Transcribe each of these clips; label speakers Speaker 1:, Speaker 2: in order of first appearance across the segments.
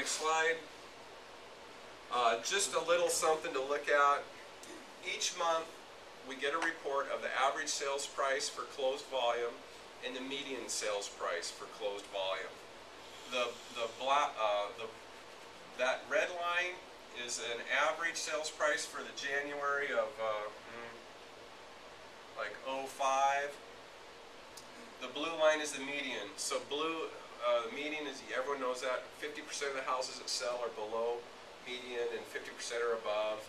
Speaker 1: Next slide. Just a little something to look at. Each month we get a report of the average sales price for closed volume and the median sales price for closed volume. That red line is an average sales price for the January of like 05. The blue line is the median. So blue, the median is, everyone knows that 50% of the houses that sell are below median and 50% are above,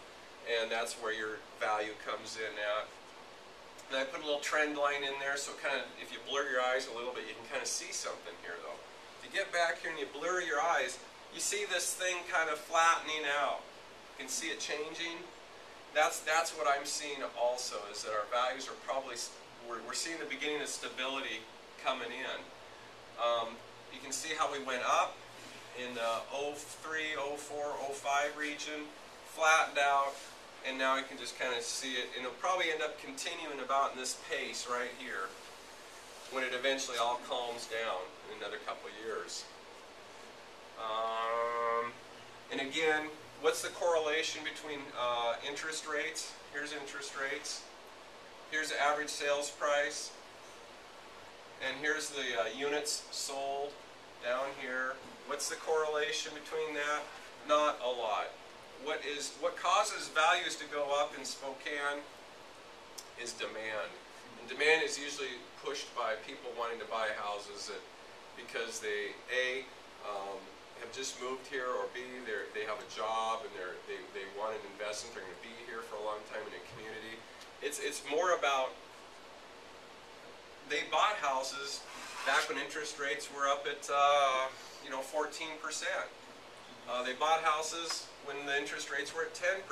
Speaker 1: and that's where your value comes in at. And I put a little trend line in there, so kind of, if you blur your eyes a little bit, you can kind of see something here though. If you get back here and you blur your eyes, you see this thing kind of flattening out. You can see it changing. That's what I'm seeing also, is that our values are probably, we're seeing the beginning of stability coming in. You can see how we went up in the 03, 04, 05 region, flattened out, and now you can just kind of see it, and it'll probably end up continuing about in this pace right here when it eventually all calms down in another couple of years. And again, what's the correlation between interest rates? Here's interest rates. Here's the average sales price. And here's the units sold down here. What's the correlation between that? Not a lot. What causes values to go up in Spokane is demand. And demand is usually pushed by people wanting to buy houses because they have just moved here, or B, they have a job and they want an investment. They're going to be here for a long time in a community. It's more about, they bought houses back when interest rates were up at 14%. They bought houses when the interest rates were at 10%.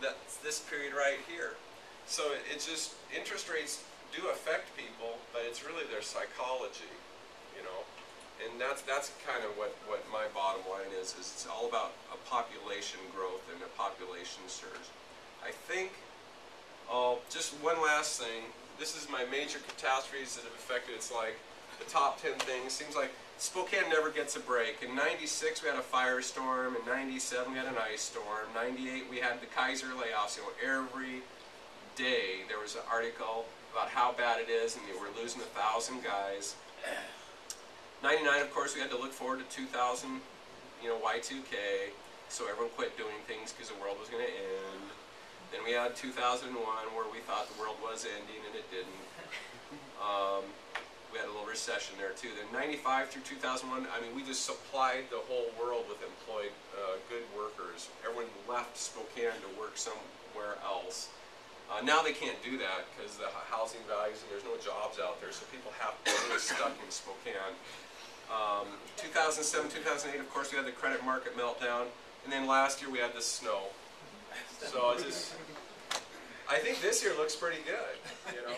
Speaker 1: That's this period right here. So it's just, interest rates do affect people, but it's really their psychology, you know. And that's kind of what my bottom line is it's all about a population growth and a population surge. I think, just one last thing, this is my major catastrophes that have affected, it's like the top 10 things. Seems like Spokane never gets a break. In '96 we had a firestorm, in '97 we had an ice storm, '98 we had the Kaiser layoffs. You know, every day there was an article about how bad it is and we're losing 1,000 guys. 99, of course, we had to look forward to 2000, Y2K, so everyone quit doing things because the world was going to end. Then we had 2001, where we thought the world was ending, and it didn't. We had a little recession there, too. Then 95 through 2001, I mean, we just supplied the whole world with employed good workers. Everyone left Spokane to work somewhere else. Now they can't do that because the housing values, and there's no jobs out there, so people have to be stuck in Spokane. 2007, 2008, of course, we had the credit market meltdown, and then last year we had the snow. So I think this year looks pretty good, you know.